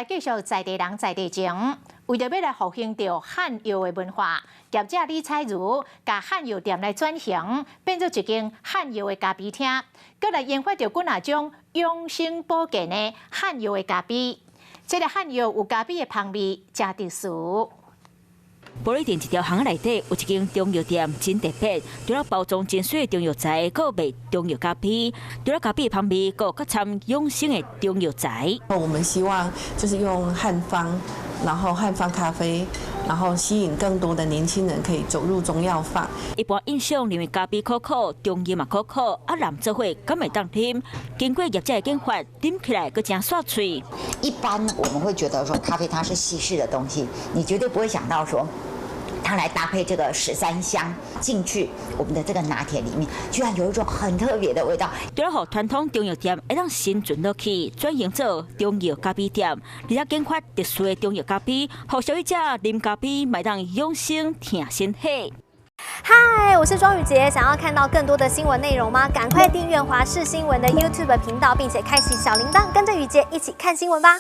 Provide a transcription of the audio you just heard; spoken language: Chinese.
来继续在地人在地情，为着要来复兴着汉药的文化，业者李彩如把汉药店来转型，变做一间汉药的咖啡厅，搁来研发着几啊种养生保健的汉药的咖啡。这个汉药有咖啡的香味，真特殊。 玻璃店一条巷内底有一间中药店，真特别。除了包装真水的中药材，还有卖中药咖啡。除了咖啡的香味，还有较掺养生的中药材。我们希望就是用汉方，然后汉方咖啡，然后吸引更多的年轻人可以走入中药房。一般印象认为咖啡可可，中药嘛可可，啊蓝做伙敢会当啉。经过业者的研发，啉起来佫真爽脆。一般我们会觉得说咖啡它是西式的东西，你绝对不会想到说。 它来搭配这个13香进去我们的这个拿铁里面，居然有一种很特别的味道。除了让传统中药店会当生存落去，转型做中药咖啡店，而且研发特殊的中药咖啡，让消费者啉咖啡买当养生挺身体。 嗨，我是庄宇杰。想要看到更多的新闻内容吗？赶快订阅华视新闻的 YouTube 频道，并且开启小铃铛，跟着宇杰一起看新闻吧。